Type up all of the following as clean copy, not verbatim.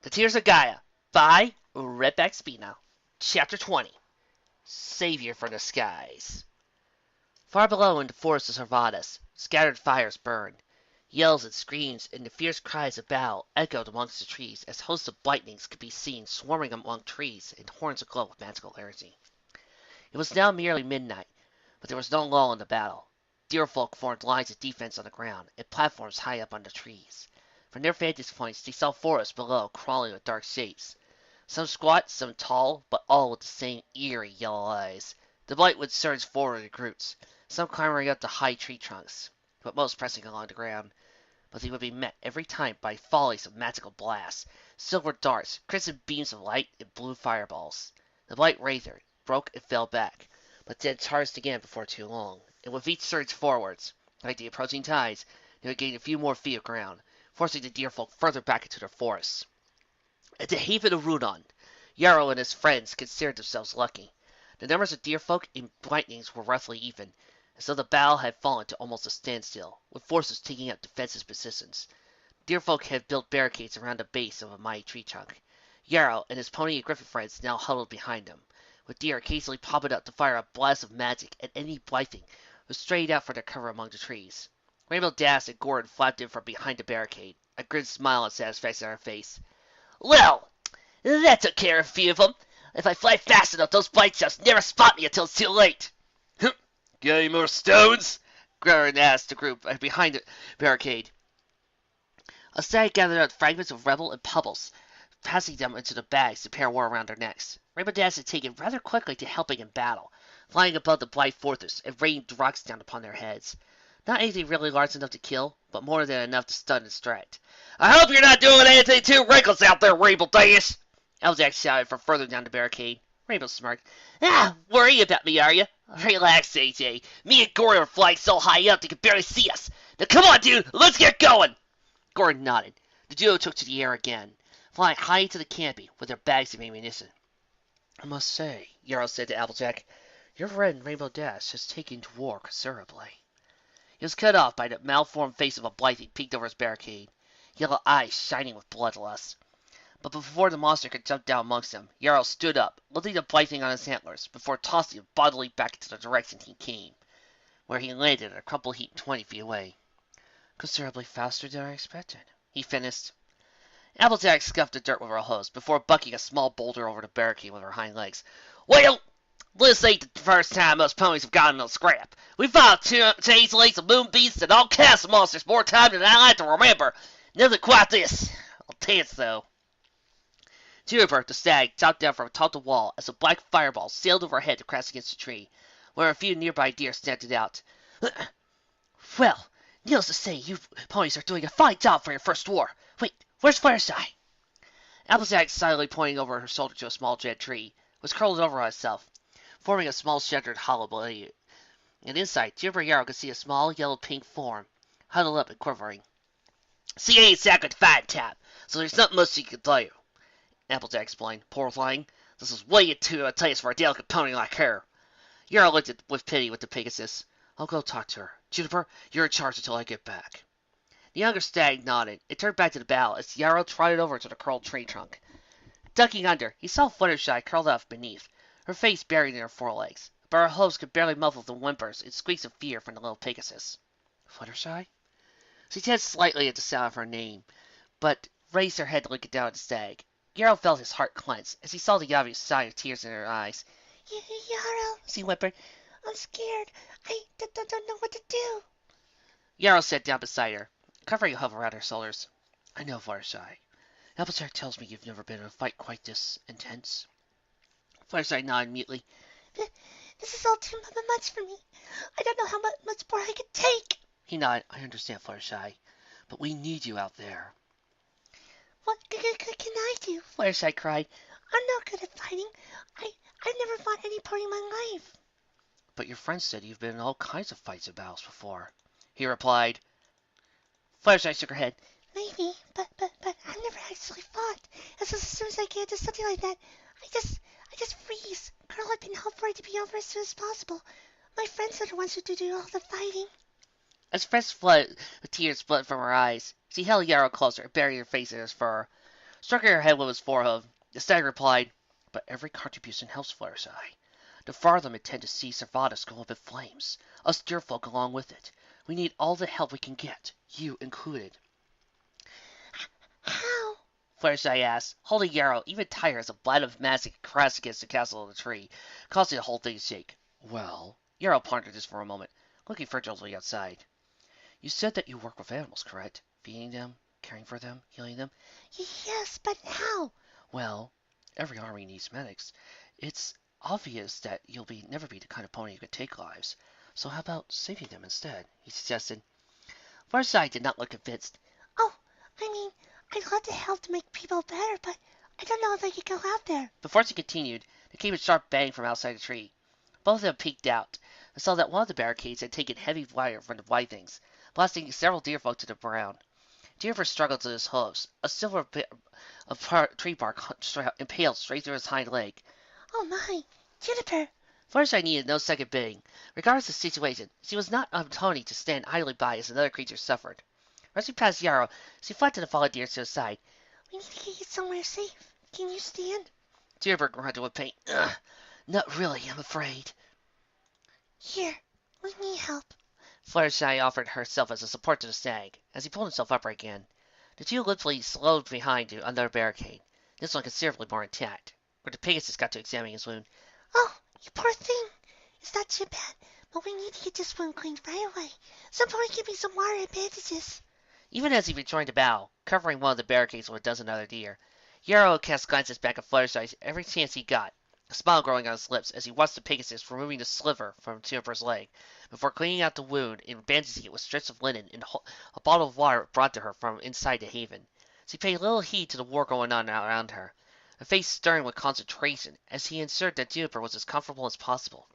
The Tears of Gaia by Redback Spino. Chapter 20. Savior from the Skies. Far below in the forest of Sarvadas, scattered fires burned. Yells and screams and the fierce cries of battle echoed amongst the trees as hosts of lightnings could be seen swarming among trees and horns aglow with magical energy. It was now nearly midnight, but there was no lull in the battle. Deer folk formed lines of defense on the ground and platforms high up on the trees. From their vantage points they saw forests below crawling with dark shapes. Some squat, some tall, but all with the same eerie yellow eyes. The blight would surge forward in groups, some clambering up the high tree trunks, but most pressing along the ground. But they would be met every time by volleys of magical blasts, silver darts, crimson beams of light, and blue fireballs. The blight wraithed, broke and fell back, but then charged again before too long, and with each surge forwards, like the approaching tides, they would gain a few more feet of ground, forcing the deerfolk further back into their forests. At the haven of Rudon, Yarrow and his friends considered themselves lucky. The numbers of deerfolk and lightnings were roughly even, as though the battle had fallen to almost a standstill, with forces taking up defensive positions. Deerfolk had built barricades around the base of a mighty tree trunk. Yarrow and his pony and griffin friends now huddled behind them, with deer occasionally popping up to fire a blast of magic at any blighting who strayed out for their cover among the trees. Rainbow Dash and Gordon flapped in from behind the barricade, a grim smile of satisfaction on her face. "Well, that took care of a few of them. If I fly fast enough, those blight chaps never spot me until it's too late." "Got any more stones?" Gordon asked the group behind the barricade. A stag gathered up fragments of rubble and pebbles, passing them into the bags the pair wore around their necks. Rainbow Dash had taken rather quickly to helping in battle, flying above the blight fortress and raining rocks down upon their heads. Not anything really large enough to kill, but more than enough to stun and distract. "I hope you're not doing anything too reckless out there, Rainbow Dash!" Applejack shouted from further down the barricade. Rainbow smirked. Worry about me, are you? Relax, AJ. Me and Gordon are flying so high up they can barely see us. Now come on, dude, let's get going! Gordon nodded. The duo took to the air again, flying high into the canopy with their bags of ammunition. "I must say," Yarrow said to Applejack, "your friend Rainbow Dash has taken to war considerably." He was cut off by the malformed face of a blighting peeked over his barricade, yellow eyes shining with bloodlust. But before the monster could jump down amongst them, Yarrow stood up, lifting the blighting on his antlers, before tossing him bodily back into the direction he came, where he landed at a crumpled heap 20 feet away. "Considerably faster than I expected," he finished. Applejack scuffed the dirt with her hose, before bucking a small boulder over the barricade with her hind legs. "Well, this ain't the first time us ponies have gotten a scrap. We fought changelings and moon beasts and all kinds of monsters more times than I like to remember. Nothing quite this. I'll tell you so." Juniper, the stag, chopped down from atop the wall as a black fireball sailed overhead to crash against a tree, where a few nearby deer snapped it out. "Well, needless to say, you ponies are doing a fine job for your first war. Wait, where's Fluttershy?" Applejack, silently pointing over her shoulder to a small dead tree, was curled over on itself, forming a small sheltered hollow below, and inside, Juniper Yarrow could see a small yellow-pink form, huddled up and quivering. "She ain't exactly fine type, so there's not much she can do," Applejack explained. "Poor thing. This is way too intense for a delicate pony like her." Yarrow looked at with pity with the Pegasus. "I'll go talk to her. Juniper, you're in charge until I get back." The younger stag nodded and turned back to the battle as Yarrow trotted over to the curled tree trunk. Ducking under, he saw Fluttershy curled up beneath, her face buried in her forelegs, but her hooves could barely muffle the whimpers and squeaks of fear from the little Pegasus. "Fluttershy?" She tensed slightly at the sound of her name, but raised her head to look down at the stag. Yarrow felt his heart clench as he saw the obvious sign of tears in her eyes. "Yarrow," she whimpered, "I'm scared. I don't know what to do." Yarrow sat down beside her, covering a hoof around her shoulders. "I know, Fluttershy. Applejack tells me you've never been in a fight quite this intense." Fluttershy nodded mutely. "This is all too much for me. I don't know how much more I can take." He nodded. "I understand, Fluttershy, but we need you out there." "What can I do?" Fluttershy cried. "I'm not good at fighting. I've never fought any pony in my life." "But your friend said you've been in all kinds of fights and battles before," he replied. Fluttershy shook her head. "Maybe, but I've never actually fought. As soon as I get into something like that, I just freeze, curl up and hope for it to be over as soon as possible. My friends are the ones who do all the fighting." As fresh tears flooded from her eyes, she held Yarrow closer and buried her face in his fur. Striking her head with his forehead, the stag replied, "But every contribution helps, Fluttershy. The fartham intend to see Servatus go up in flames, us deerfolk along with it. We need all the help we can get, you included." How? Fluttershy asked, holding Yarrow even tighter as a blast of magic crashed against the castle of the tree, causing the whole thing to shake. "Well," Yarrow pondered this for a moment, looking furtively outside. "You said that you work with animals, correct? Feeding them, caring for them, healing them?" Yes, but how? "Well, every army needs medics. It's obvious that you'll never be the kind of pony who could take lives. So how about saving them instead?" he suggested. Fluttershy did not look convinced. Oh, I mean, I'd love to help to make people better, but I don't know if I could go out there. Before she continued, there came a sharp bang from outside the tree. Both of them peeked out and saw that one of the barricades had taken heavy fire from the white things, blasting several deerfolk to the ground. Juniper struggled to his hooves. A silver bit of tree bark impaled straight through his hind leg. Oh my, Juniper! Fluttershy needed no second bidding. Regardless of the situation, she was not a pony to stand idly by as another creature suffered. Rushing past Yarrow, she fled to the fallen deer to his side. We need to get you somewhere safe. Can you stand? Juniper grunted with pain. "Ugh, not really, I'm afraid." Here, we need help. Fluttershy offered herself as a support to the stag, as he pulled himself upright again. The two limply slowed behind another barricade, this one considerably more intact, where the Pegasus got to examine his wound. Oh, you poor thing. It's not too bad, but we need to get this wound cleaned right away. Somebody give me some water and bandages. Even as he rejoined the battle, covering one of the barricades with a dozen other deer, Yarrow cast glances back at Fluttershy every chance he got, a smile growing on his lips as he watched the Pegasus removing the sliver from Juniper's leg, before cleaning out the wound and bandaging it with strips of linen and a bottle of water brought to her from inside the haven. She paid little heed to the war going on around her, her face stern with concentration as he ensured that Juniper was as comfortable as possible.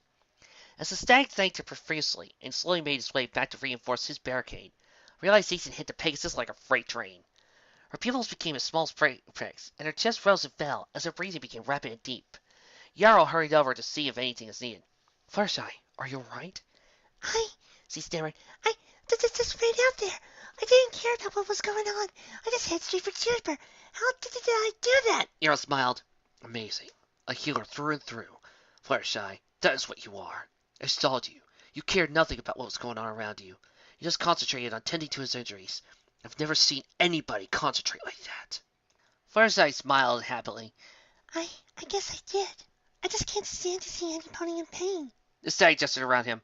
As the stag thanked her profusely and slowly made his way back to reinforce his barricade, realization hit the Pegasus like a freight train. Her pupils became as small as pricks, and her chest rose and fell as her breathing became rapid and deep. Yarrow hurried over to see if anything is needed. "Fluttershy, are you all right?" She stammered. I just ran out there. I didn't care about what was going on. I just headed straight for Juniper. How did I do that? Yarrow smiled. "Amazing. A healer through and through. Fluttershy, that is what you are. I stalled you. You cared nothing about what was going on around you. You just concentrated on tending to his injuries. I've never seen anybody concentrate like that." Fluttershy smiled happily. I guess I did. I just can't stand to see any pony in pain. The stag gestured around him.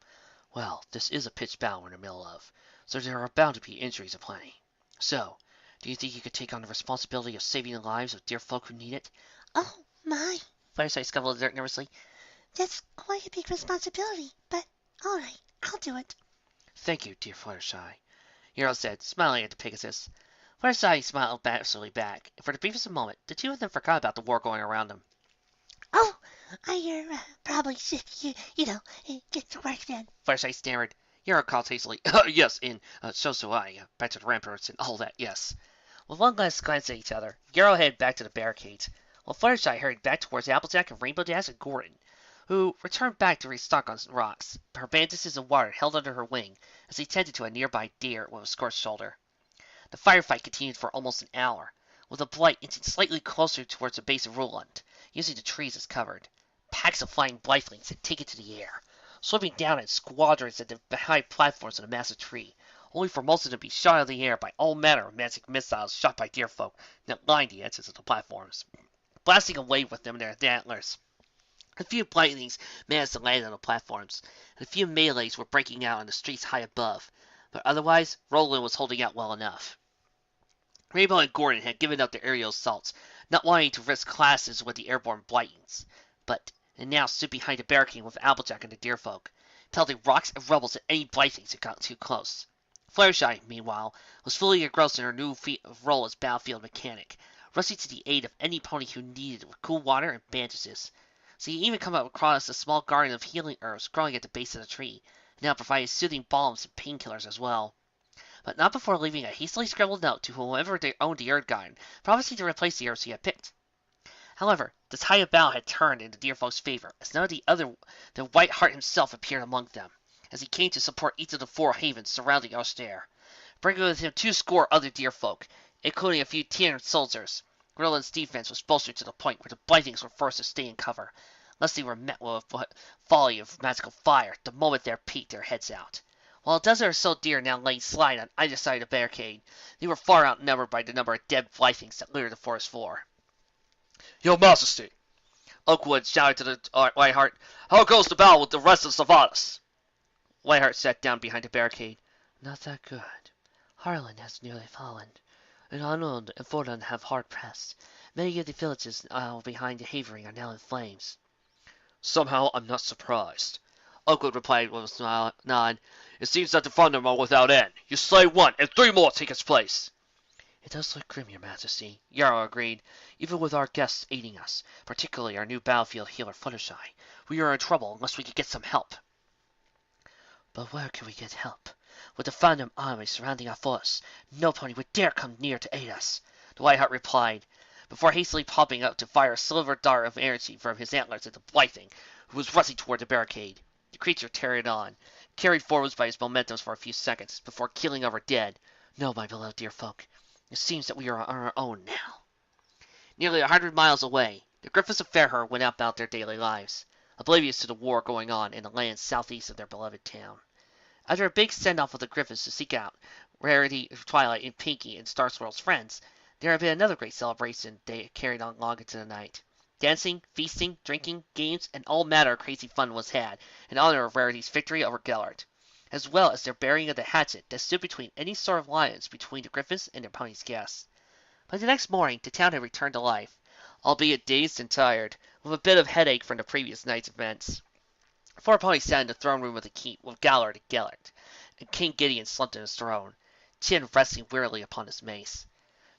"Well, this is a pitched battle we're in the middle of, so there are bound to be injuries aplenty. So, do you think you could take on the responsibility of saving the lives of dear folk who need it?" Oh, my. Fluttershy scuffled nervously. That's quite a big responsibility, but all right, I'll do it. "Thank you, dear Fluttershy," Yarrow said, smiling at the Pegasus. Fluttershy smiled bashfully back, and for the briefest moment, the two of them forgot about the war going around them. Oh, I probably should, get to work then. Fluttershy stammered. Yarrow called hastily. "Yes, and so I. Back to the ramparts and all that, yes." With one last glance at each other, Yarrow headed back to the barricades, while Fluttershy hurried back towards Applejack and Rainbow Dash and Gordon, who returned back to restock on rocks, her bandages and water held under her wing as he tended to a nearby deer with a scorched shoulder. The firefight continued for almost an hour, with the blight inching slightly closer towards the base of Roland, using the trees as cover. Packs of flying blightlings had taken to the air, swimming down in squadrons at the high platforms of the massive tree, only for most of them to be shot out of the air by all manner of magic missiles shot by deerfolk that lined the edges of the platforms, blasting away with them their antlers. A few blightlings managed to land on the platforms, and a few melees were breaking out on the streets high above, but otherwise Roland was holding out well enough. Rainbow and Gordon had given up their aerial assaults, not wanting to risk clashes with the airborne blightlings, and now stood behind a barricade with Applejack and the deerfolk, pelting rocks and rubbles at any blightlings that got too close. Fluttershy, meanwhile, was fully engrossed in her new role as battlefield mechanic, rushing to the aid of any pony who needed it with cool water and bandages. So he even come across a small garden of healing herbs growing at the base of the tree, and now provided soothing balms and painkillers as well. But not before leaving a hastily scribbled note to whoever owned the herb garden, promising to replace the herbs he had picked. However, the tide of battle had turned in the deerfolk's favor, as none of the White Hart himself appeared among them, as he came to support each of the 4 havens surrounding Austere, bringing with him 20 other deerfolk, including a few tin soldiers. Grillin's defense was bolstered to the point where the Blightings were forced to stay in cover, lest they were met with a volley of magical fire the moment they peeked their heads out. While a dozen or so deer now lay slain on either side of the barricade, they were far outnumbered by the number of dead Blightings that littered the forest floor. Your Majesty, Oakwood shouted to the Whiteheart, "How goes the battle with the rest of Savanas?" Whiteheart sat down behind the barricade. "Not that good. Harlan has nearly fallen, and Arnold and Fordon have hard pressed. Many of the villages behind the Havering are now in flames." Somehow I'm not surprised, Oakwood replied with a nod. It seems that the Fundum are without end. You slay one, and 3 more take its place. It does look grim, Your Majesty, Yarrow agreed. Even with our guests aiding us, particularly our new battlefield healer Fluttershy, we are in trouble unless we can get some help. But where can we get help? With the Fundum army surrounding our force, no pony would dare come near to aid us, the Whiteheart replied, before hastily popping up to fire a silver dart of energy from his antlers at the Blightling, who was rushing toward the barricade. The creature teared on, carried forwards by his momentum for a few seconds, before keeling over dead. No, my beloved dear folk. It seems that we are on our own now. Nearly 100 miles away, the Griffins of Fairhurst went about their daily lives, oblivious to the war going on in the lands southeast of their beloved town. After a big send-off of the Griffins to seek out Rarity, Twilight, and Pinky and Star Swirl's friends, there had been another great celebration they carried on long into the night. Dancing, feasting, drinking, games, and all manner of crazy fun was had in honor of Rarity's victory over Gellert, as well as their burying of the hatchet that stood between any sort of alliance between the Griffins and their ponies' guests. By the next morning the town had returned to life, albeit dazed and tired, with a bit of headache from the previous night's events. 4 ponies sat in the throne room of the keep with Gallard and Gellert, and King Gideon slumped in his throne, Chin resting wearily upon his mace.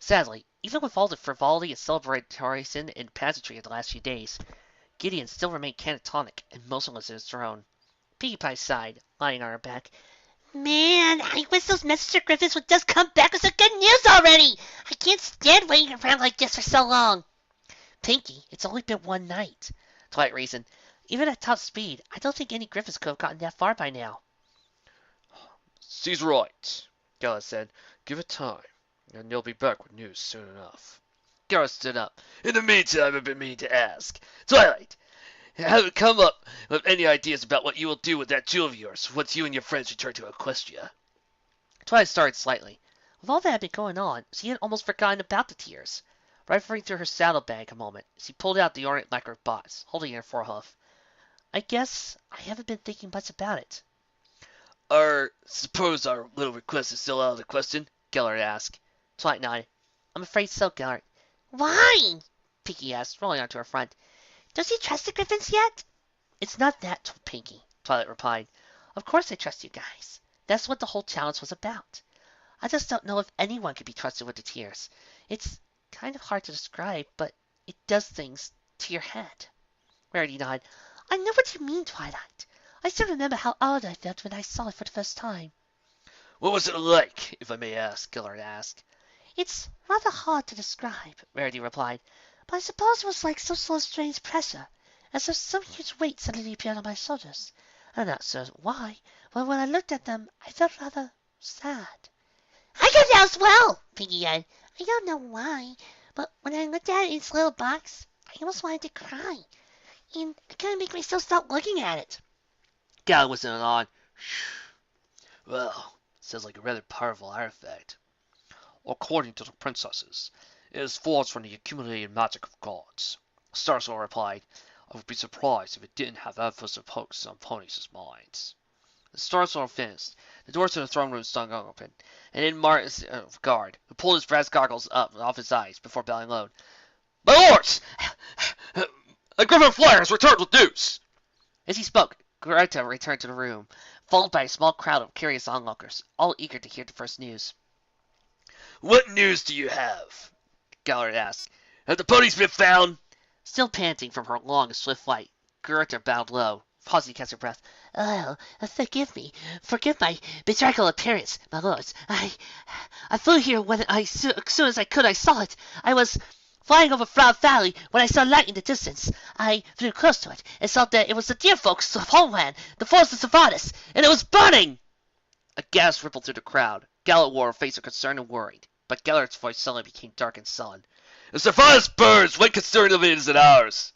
Sadly, even with all the frivolity and celebration and pageantry of the last few days, Gideon still remained catatonic and motionless in his throne. Pinkie Pie sighed, lying on her back. Man, I wish those messenger Griffins would just come back with some good news already! I can't stand waiting around like this for so long. Pinky, it's only been 1 night, Twilight reasoned. Even at top speed, I don't think any Griffins could have gotten that far by now. She's right, Gellert said. Give it time, and you'll be back with news soon enough. Gellert stood up. In the meantime, I've been meaning to ask. Twilight, have you come up with any ideas about what you will do with that jewel of yours once you and your friends return to Equestria? Twilight started slightly. With all that had been going on, she had almost forgotten about the tears. Rifling through her saddlebag a moment, she pulled out the ornate lacquered box, holding it in her forehoof. I guess I haven't been thinking much about it. Suppose our little request is still out of the question? Gellert asked. Twilight nodded. I'm afraid so, Gellert. Why? Pinky asked, rolling onto her front. Does he trust the Griffins yet? It's not that, Pinky, Twilight replied. Of course I trust you guys. That's what the whole challenge was about. I just don't know if anyone can be trusted with the tears. It's kind of hard to describe, but it does things to your head. Rarity nodded. I know what you mean, Twilight. I still remember how odd I felt when I saw it for the first time. What was it like, if I may ask? Gellert asked. It's rather hard to describe, Rarity replied. But I suppose it was like some sort of strange pressure, as if some huge weight suddenly appeared on my shoulders. I'm not certain why, but when I looked at them, I felt rather sad. I got that as well, Pinky added. I don't know why, but when I looked at it in its little box, I almost wanted to cry. And I couldn't make myself stop looking at it. Gallard was in an awe. Well, sounds like a rather powerful artifact. According to the princesses, it is forged from the accumulated magic of gods. Starswell replied. I would be surprised if it didn't have efforts of hoax on ponies' minds. The Starswell finished. The doors to the throne room swung open, and in Martin's guard, who pulled his brass goggles up off his eyes before bowing low. My lords! A Griffin flyer has returned with news! As he spoke, Greta returned to the room, followed by a small crowd of curious onlookers, all eager to hear the first news. What news do you have? Gellert asked. Have the ponies been found? Still panting from her long and swift flight, Greta bowed low, pausing to catch her breath. Oh, forgive me. Forgive my bedraggled appearance, my lords. I flew here when as soon as I could. I saw it. I was flying over Flower Valley when I saw light in the distance. I flew close to it and saw that it was the dear folks of Homeland, the forest of Savanas, and it was burning! A gasp rippled through the crowd. Gellert wore a face of concern and worried, but Gellert's voice suddenly became dark and sullen. If Servatus burns, what concern of it is it ours?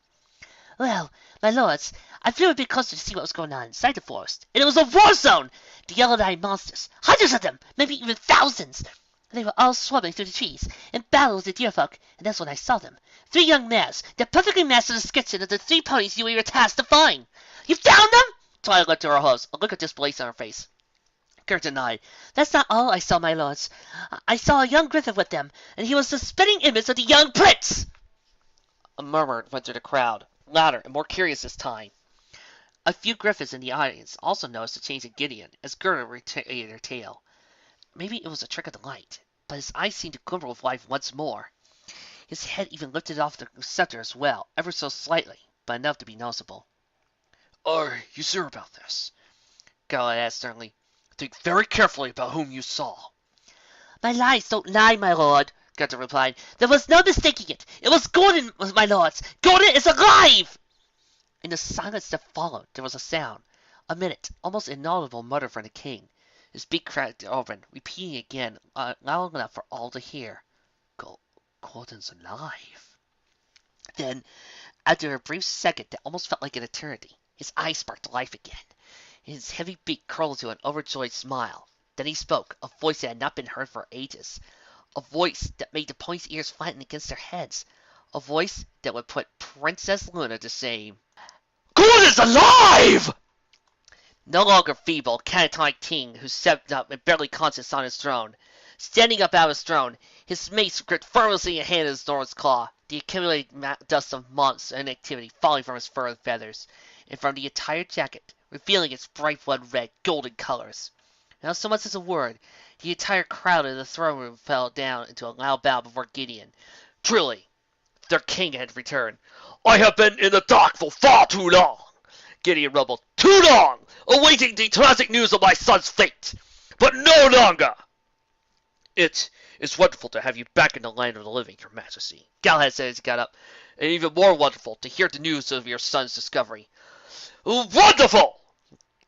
Well, my lords, I flew a bit closer to see what was going on inside the forest, and it was a war zone! The yellow-eyed monsters, hundreds of them, maybe even thousands. They were all swarming through the trees, in battle with the deer folk, and that's when I saw them. 3 young mares, that perfectly matched the description of the 3 ponies you were tasked to find. You found them? Twilight looked to her host, a look of disbelief on her face. Garrett denied. That's not all I saw, my lords. I saw a young griffin with them, and he was the spitting image of the young prince! A murmur went through the crowd, louder and more curious this time. A few griffins in the audience also noticed the change in Gideon as Gerda retained her tail. Maybe it was a trick of the light, but his eyes seemed to glimmer with life once more. His head even lifted off the center as well, ever so slightly, but enough to be noticeable. Are you sure about this? Galahad asked sternly. Think very carefully about whom you saw. My lies don't lie, my lord, Gerda replied. There was no mistaking it. It was Gordon, my lords. Gordon is alive! In the silence that followed, there was a sound. A minute, almost inaudible mutter from the king. His beak cracked open, repeating again, loud enough for all to hear. Gordon's alive. Then, after a brief second that almost felt like an eternity, his eyes sparked to life again. His heavy beak curled to an overjoyed smile. Then he spoke, a voice that had not been heard for ages. A voice that made the ponies' ears flatten against their heads. A voice that would put Princess Luna to shame. Gordon's alive! No longer feeble, catatonic king who stepped up and barely conscious on his throne. Standing up out of his throne, his mace gripped firmly in hand in his North's claw, the accumulated dust of months and activity falling from his fur and feathers, and from the entire jacket, revealing its bright blood-red, golden colors. Not so much as a word, the entire crowd in the throne room fell down into a loud bow before Gideon. Truly, their king had returned. I have been in the dark for far too long, Gideon rumbled. too long, awaiting the tragic news of my son's fate, but no longer. It is wonderful to have you back in the land of the living, Your Majesty, Galahad said as he got up, and even more wonderful to hear the news of your son's discovery. Wonderful!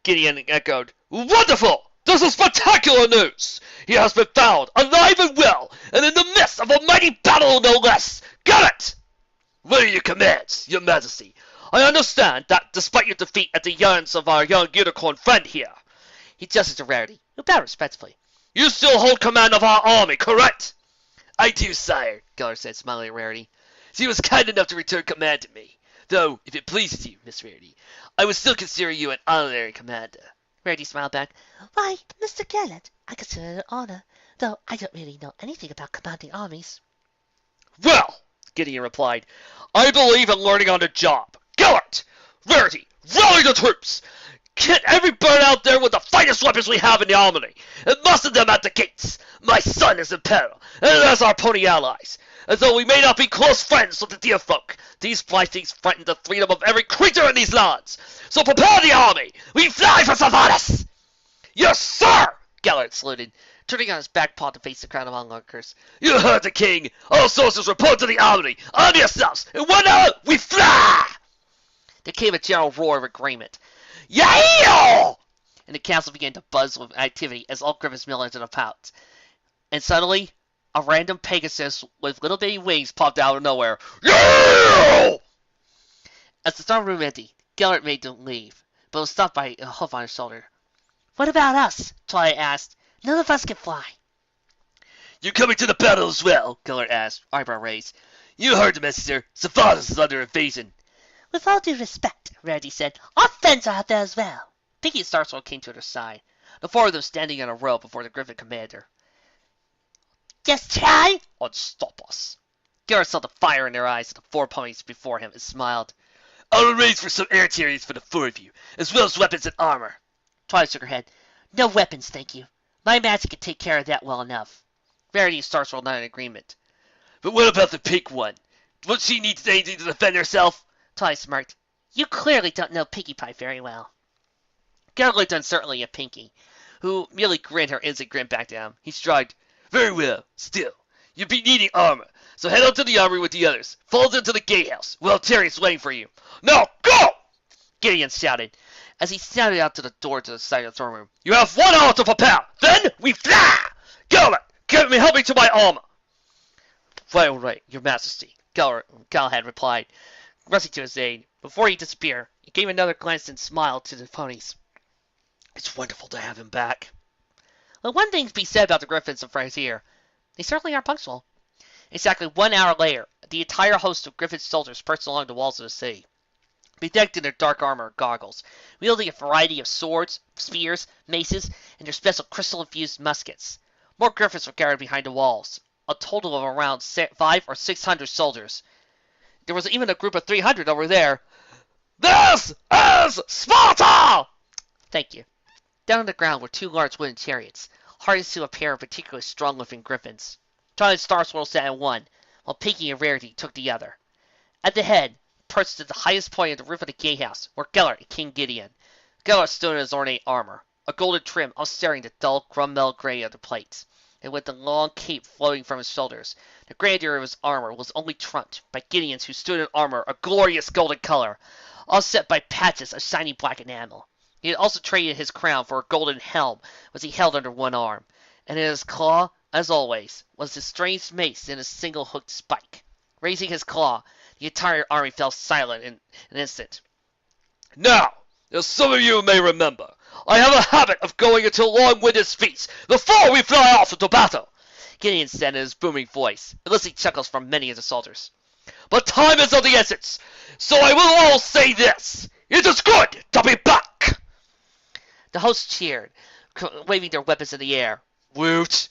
Gideon echoed. Wonderful! This is spectacular news! He has been found, alive and well, and in the midst of a mighty battle no less! Got it! What are your commands, Your Majesty? I understand that, despite your defeat at the hands of our young unicorn friend here, He gestured to Rarity, who bowed respectfully. you still hold command of our army, correct? I do, sire, Geller said, smiling at Rarity. She was kind enough to return command to me. Though, if it pleases you, Miss Rarity, I would still consider you an honorary commander. Rarity smiled back. Why, Mr. Gellert, I consider it an honor, though I don't really know anything about commanding armies. Well, Gideon replied, I believe in learning on the job. Gellert! Rarity! Rally the troops! Get every bird out there with the finest weapons we have in the armory, and muster them at the gates. My son is in peril, and as our pony allies. As though we may not be close friends with the deer folk, these things threaten the freedom of every creature in these lands. So prepare the army! We fly for Savanas! Yes, sir! Gellert saluted, turning on his back paw to face the crowd of onlookers. You heard the king! All soldiers report to the army! Arm yourselves! In 1 hour, we fly! There came a general roar of agreement. Yeah! And the castle began to buzz with activity as all griffins milled into the pouch. And suddenly, a random Pegasus with little baby wings popped out of nowhere. Yeah! As the throne room emptied, Gellert made them leave, but was stopped by a hoof on his shoulder. What about us? Twilight asked. None of us can fly. You coming to the battle as well? Gellert asked, eyebrow raised. You heard the messenger. Savanas is under invasion. With all due respect, Rarity said, our friends are out there as well. Pinky and Starsword came to their side, the 4 of them standing in a row before the Griffin commander. Just try? Unstop us. Garrett saw the fire in their eyes of the 4 ponies before him and smiled. I'll arrange for some air chariots for the 4 of you, as well as weapons and armor. Twilight shook her head. No weapons, thank you. My magic can take care of that well enough. Rarity and Starsword nodded in agreement. But what about the pink one? Won't she need anything to defend herself? Twilight smirked. You clearly don't know Pinkie Pie very well. Garrett looked uncertainly at Pinkie, who merely grinned her instant grin back to him. He shrugged. Very well. Still, you'll be needing armor, so head on to the armory with the others. Fall into the gatehouse. Well, Terry's waiting for you. Now, go! Gideon shouted, as he sounded out to the door to the side of the throne room. You have 1 hour to prepare. Then we fly! Gellert, help me to my armor. Right, your majesty, Galahad replied, rushing to his aid. Before he disappeared, he gave another glance and smiled to the ponies. It's wonderful to have him back. Well, one thing to be said about the Griffins of Frontier. They certainly are punctual. Exactly 1 hour later, the entire host of Griffin soldiers perched along the walls of the city, bedecked in their dark armor and goggles, wielding a variety of swords, spears, maces, and their special crystal-infused muskets. More Griffins were gathered behind the walls, a total of around 500 or 600 soldiers. There was even a group of 300 over there. This is Sparta! Thank you. Down on the ground were 2 large wooden chariots, harnessed to a pair of particularly strong-looking griffins. Twilight Sparkle sat in one, while Pinky and Rarity took the other. At the head, perched at the highest point of the roof of the gatehouse, were Gellert and King Gideon. Gellert stood in his ornate armor, a golden trim offsetting the dull grumel gray of the plates, and with the long cape flowing from his shoulders. The grandeur of his armor was only trumped by Gideon's, who stood in armor a glorious golden color, offset by patches of shiny black enamel. He had also traded his crown for a golden helm, which he held under one arm, and in his claw, as always, was his strange mace in a single hooked spike. Raising his claw, the entire army fell silent in an instant. Now, as some of you may remember, I have a habit of going into long-winded speech before we fly off into battle, Gideon said in his booming voice, eliciting chuckles from many of the soldiers. But time is of the essence, so I will all say this. It is good to be back! The hosts cheered, waving their weapons in the air. Woot!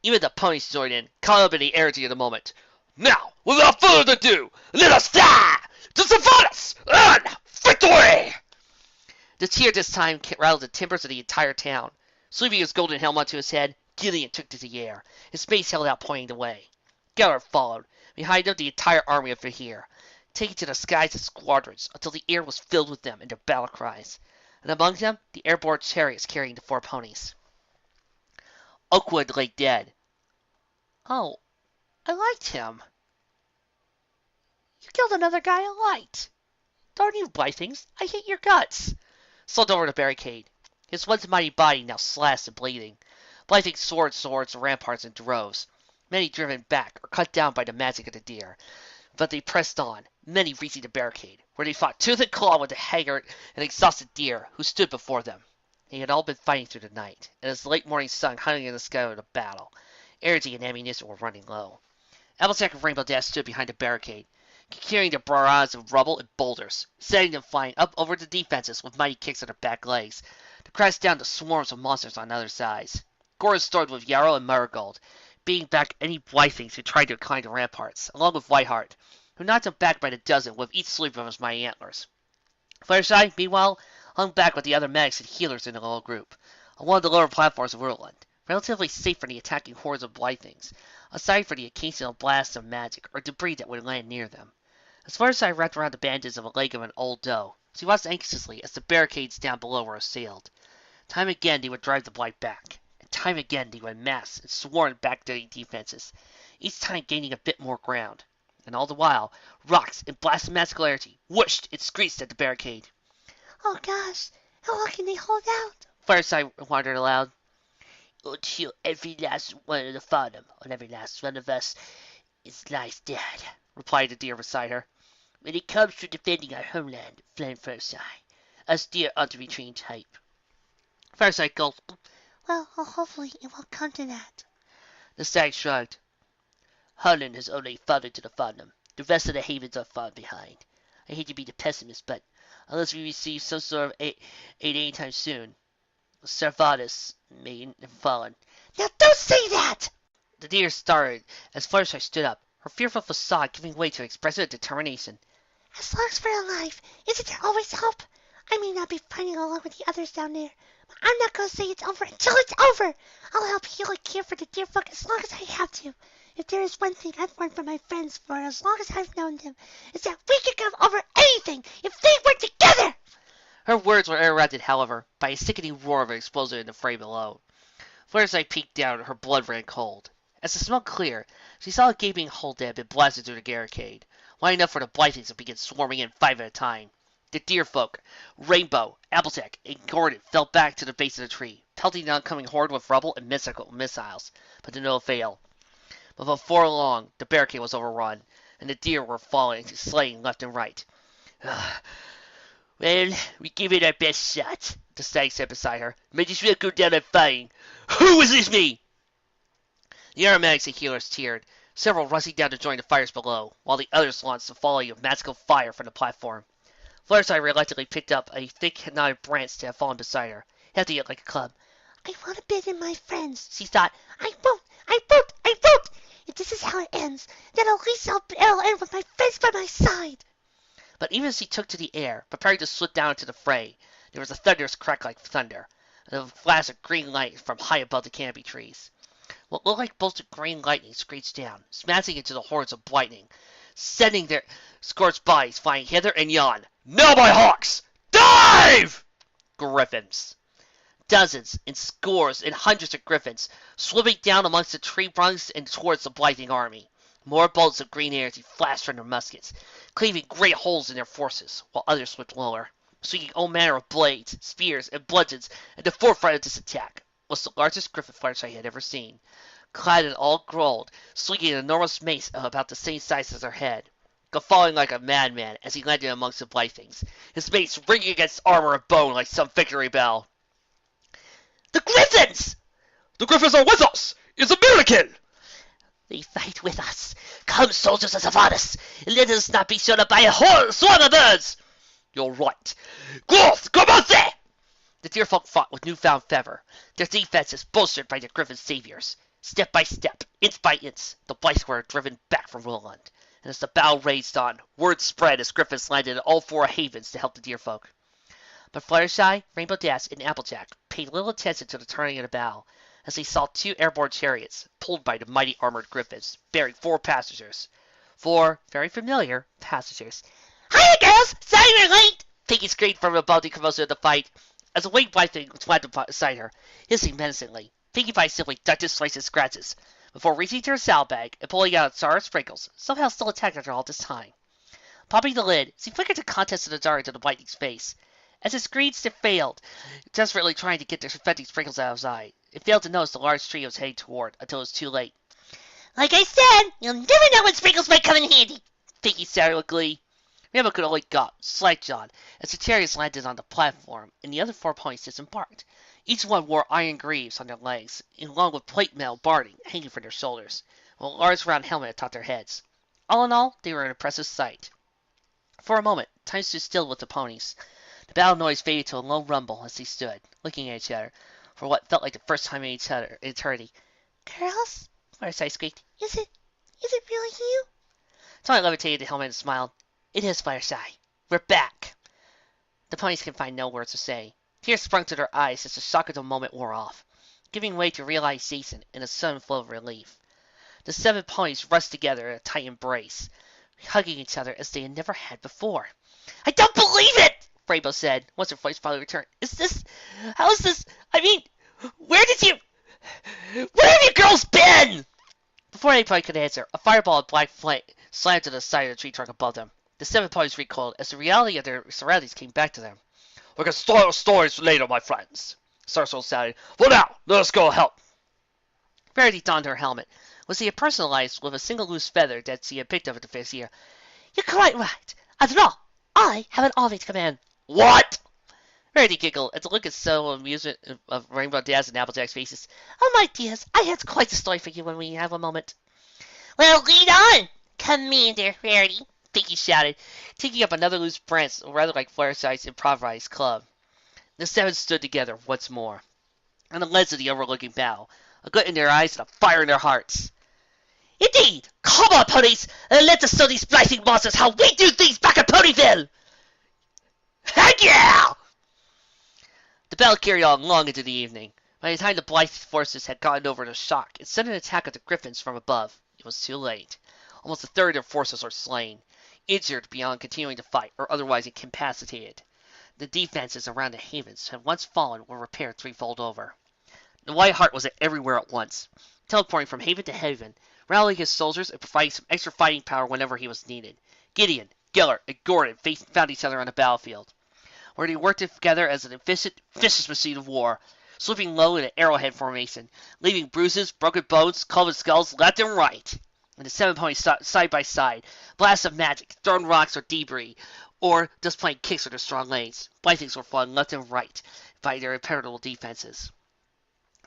Even the ponies joined in, caught up in the energy of the moment. Now, without further ado, let us die to Savanas and victory! The cheer this time rattled the timbers of the entire town. Sweeping his golden helm onto his head, Gideon took to the air, his mace held out pointing the way. Gellert followed, behind him the entire army of Fahir, taking to the skies in squadrons until the air was filled with them and their battle cries, and among them the airborne chariots carrying the 4 ponies. Oakwood lay dead. Oh, I liked him. You killed another guy I liked. Darn you, Blythings, I hate your guts. Slumped over the barricade, his once mighty body now slashed and bleeding. Blythings soared towards the ramparts in droves, many driven back or cut down by the magic of the deer. But they pressed on, many reaching the barricade, where they fought tooth and claw with the haggard and exhausted deer who stood before them. They had all been fighting through the night, and as the late morning sun hung in the sky of the battle, energy and ammunition were running low. Applejack and Rainbow Dash stood behind the barricade, carrying their barrage of rubble and boulders, setting them flying up over the defenses with mighty kicks of their back legs, to crash down the swarms of monsters on other sides. Gordon stormed with Yarrow and Marigold, beating back any Blythings who tried to climb the ramparts, along with Whiteheart, who knocked them back by the dozen with each sweep of his mighty antlers. Fluttershy, meanwhile, hung back with the other medics and healers in the little group, on one of the lower platforms of Urland, relatively safe from the attacking hordes of Blythings, aside from the occasional blasts of magic or debris that would land near them. As Fluttershy wrapped around the bandages of a leg of an old doe, she watched anxiously as the barricades down below were assailed. Time again they would drive the Blight back, and time again they would mass and swarm back to the defenses, each time gaining a bit more ground. And all the while, rocks and blasts of magical energy whooshed and screeched at the barricade. Oh gosh, how long can they hold out? Fluttershy wondered aloud. Until every last one of the bottom, and every last one of us lies dead, replied the deer beside her. When it comes to defending our homeland, flamed Fluttershy, us deer aren't a retreating type. Fluttershy gulped. Well, hopefully it won't come to that. The stag shrugged. Holland has only fallen to the bottom. The rest of the havens are far behind. I hate to be the pessimist, but unless we receive some sort of aid anytime soon, Servatus may have fallen. Now don't say that! The deer started as Fluttershy stood up, her fearful facade giving way to expressive determination. As long as we're alive, isn't there always hope? I may not be fighting along with the others down there, but I'm not going to say it's over until it's over. I'll help heal and care for the deer folk as long as I have to. If there is one thing I've learned from my friends for as long as I've known them, it's that we can come over anything if they work together! Her words were interrupted, however, by a sickening roar of an explosion in the fray below. Fluttershy peeked down, and her blood ran cold. As the smoke cleared, she saw a gaping hole that had been blasted through the barricade, wide enough for the Blythings to begin swarming in 5 at a time. The deer folk, Rainbow, Applejack, and Gordon fell back to the base of the tree, pelting the oncoming horde with rubble and missiles, but to no avail. But before long, the barricade was overrun, and the deer were falling, slaying left and right. Well, we gave it our best shot, the stag said beside her. Might as well go down and fighting. Who is this me? The aromatics and healers cheered, several rushing down to join the fires below, while the others launched a volley of magical fire from the platform. Fluttershy reluctantly picked up a thick knotted branch that had fallen beside her, hefting it like a club. I want to abandon my friends, she thought. I won't! If this is how it ends, then at least it'll end with my friends by my side. But even as she took to the air, preparing to slip down into the fray, there was a thunderous crack like thunder, and a flash of green light from high above the canopy trees. What looked like bolts of green lightning screeched down, smashing into the hordes of lightning, sending their scorched bodies flying hither and yon. Now, my hawks, dive! Griffins. Dozens and scores and hundreds of griffins, swooping down amongst the tree trunks and towards the blinding army. More bolts of green energy flashed from their muskets, cleaving great holes in their forces, while others slipped lower, swinging all manner of blades, spears, and bludgeons at the forefront of this attack. Was the largest griffin Fluttershy had ever seen, clad in all gold, swinging an enormous mace of about the same size as her head, guffawing like a madman as he landed amongst the Blythings, his mace ringing against armor of bone like some victory bell. The Griffins! The Griffins are with us! It's a miracle! They fight with us. Come, soldiers of Savannus, and let us not be shut up by a whole swarm of birds! You're right. Growth, come out there! The deerfolk fought with newfound fervor, their defenses bolstered by their griffin saviors. Step by step, inch by inch, the Blythes were driven back from Roland, and as the battle raged on, word spread as griffins landed in all four havens to help the deerfolk. But Fluttershy, Rainbow Dash, and Applejack paid little attention to the turning of the battle, as they saw two airborne chariots, pulled by the mighty armored griffins, bearing 4 passengers. 4 very familiar passengers. Hiya, girls! Sorry we're late! Piggy screamed from above the commotion of the fight, as a winged Blything landed beside her, hissing menacingly. Pinkie Pie simply ducked his slice and scratches, before reaching to her saddlebag and pulling out a jar of sprinkles, somehow still attacking her all this time. Popping the lid, she flickered the contents of the jar into the Blything's face. As it screeched, it failed, desperately trying to get the infecting sprinkles out of his eye. It failed to notice the large tree it was heading toward, until it was too late. Like I said, you'll never know when sprinkles might come in handy, Pinkie shouted with glee. Rainbow could only gawp, slack-jawed, as the chariots landed on the platform, and the other 4 ponies disembarked. Each one wore iron greaves on their legs, along with plate mail barding hanging from their shoulders, while a large round helmet atop their heads. All in all, they were an impressive sight. For a moment, time stood still with the ponies. The battle noise faded to a low rumble as they stood, looking at each other, for what felt like the first time in eternity. Girls? Fluttershy squeaked. Is it really you? Twilight levitated the helmet and smiled. It is, Fluttershy. We're back. The ponies could find no words to say. Tears sprung to their eyes as the shock of the moment wore off, giving way to realization and a sudden flow of relief. The 7 ponies rushed together in a tight embrace, hugging each other as they had never had before. I don't believe it! Rainbow said, once her voice finally returned. How is this? I mean, where have you girls been? Before anybody could answer, a fireball of black flame slammed to the side of the tree trunk above them. The 7 ponies recoiled as the reality of their surroundings came back to them. We can start stories later, my friends, Sarsol shouted. For now, let us go help. Verity donned her helmet, which she had personalized with a single loose feather that she had picked up at the fancier. You're quite right. After all, I have an army to command. What? Verity giggled at the look of subtle amusement of Rainbow Dash and Applejack's faces. Oh, my dears, I had quite a story for you when we have a moment. Well, lead on, Commander Verity, Pinkie shouted, taking up another loose branch, rather like Fluttershy's improvised club. The 7 stood together once more, on the ledge of the overlooking battle, a glint in their eyes and a fire in their hearts. Indeed! Come on, ponies, and let us show these splicing monsters how we do things back at Ponyville! Heck yeah! The battle carried on long into the evening. By the time the Blythe forces had gotten over the shock and sent an attack at the Griffins from above, it was too late. Almost a third of their forces were slain, injured beyond continuing to fight, or otherwise incapacitated. The defenses around the havens had once fallen were repaired threefold over. The White Heart was everywhere at once, teleporting from haven to haven, rallying his soldiers and providing some extra fighting power whenever he was needed. Gideon, Gellert, and Gordon found each other on the battlefield, where they worked together as an efficient, vicious machine of war, swooping low in an arrowhead formation, leaving bruises, broken bones, covered skulls left and right. And the 7 ponies side by side, blasts of magic, throwing rocks or debris, or just playing kicks with their strong legs. Blightings were flying left and right by their impenetrable defenses.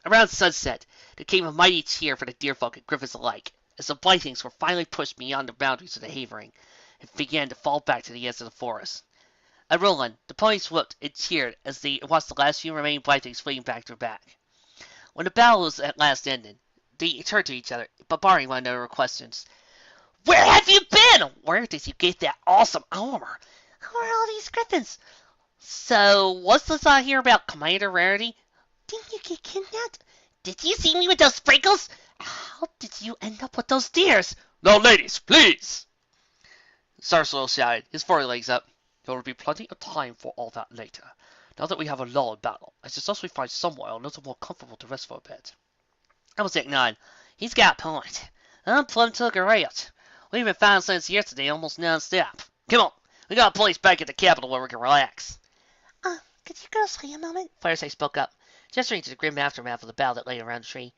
Around sunset, there came a mighty cheer for the deerfolk and griffins alike, as the Blightings were finally pushed beyond the boundaries of the havering, and began to fall back to the edge of the forest. At Roland, the ponies whooped and cheered as they watched the last few remaining Blightings fleeing back to their back. When the battle was at last ended, they turned to each other, bombarding one another with questions. "Where have you been? Where did you get that awesome armor? Who are all these griffins? So, what's this I hear about Commander Rarity? Didn't you get kidnapped? Did you see me with those sprinkles? How did you end up with those deers?" Now, ladies, please! Sarslow shouted, his forelegs up. There will be plenty of time for all that later. Now that we have a lull in battle, I suggest we find somewhere a little more comfortable to rest for a bit. Applejack nodded. He's got a point. I'm plumb took a rest. We've been fine since yesterday, almost non-stop. Come on, we got a place back at the capital where we can relax. Could you girls wait a moment? Fireside spoke up, gesturing to the grim aftermath of the battle that lay around the tree.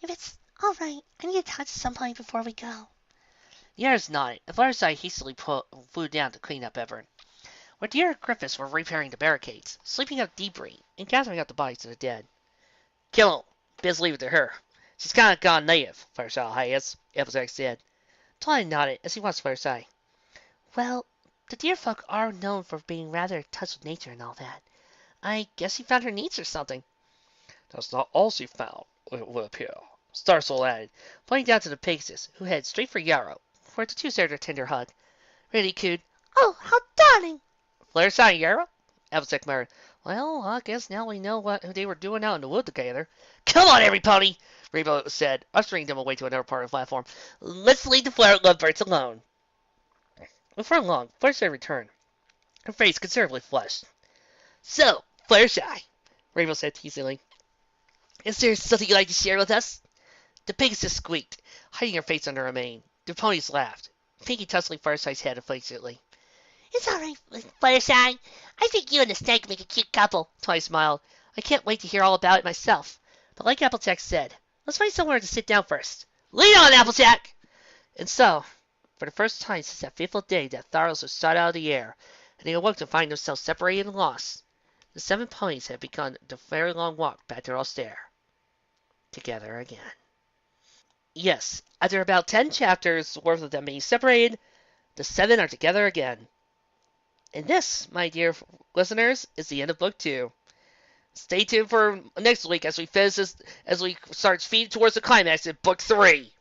If it's all right, I need to talk to somebody before we go. The others nodded, and Fireside hastily flew down to clean up Everett, where deer and Griffiths were repairing the barricades, sweeping up debris, and gathering up the bodies of the dead. Kill 'em. Best leave it to her. She's kind of gone native, Fireside has, Applejack said. Twilight nodded as he watched Fireside. Well, the deer folk are known for being rather in touch with nature and all that. I guess she found her needs or something. That's not all she found, it would appear, Starsoul added, pointing down to the Pegasus, who headed straight for Yarrow, where the two shared a tender hug. Randy cooed, "Oh, how darling!" Fireside, Yarrow? Applejack murmured, well, I guess now we know what they were doing out in the wood together. Come on, everybody, Rainbow said, ushering them away to another part of the platform. Let's leave the flower lovebirds alone. Before long, Fireside returned, her face considerably flushed. So, Fireside, Rainbow said teasingly, is there something you'd like to share with us? The Pegasus squeaked, hiding her face under her mane. The ponies laughed. Pinky tussling Fireside's head affectionately. It's all right, Fireside. I think you and the snake make a cute couple. Twilight smiled. I can't wait to hear all about it myself. But like Applejack said, let's find somewhere to sit down first. Lead on, Applejack! And so, for the first time since that fateful day that Tharos was shot out of the air, and they awoke to find themselves separated and lost, the 7 ponies had begun the very long walk back to Alstair. Together again. Yes, after about 10 chapters worth of them being separated, the 7 are together again. And this, my dear listeners, is the end of Book 2. Stay tuned for next week as we finish this, as we start feeding towards the climax in Book 3.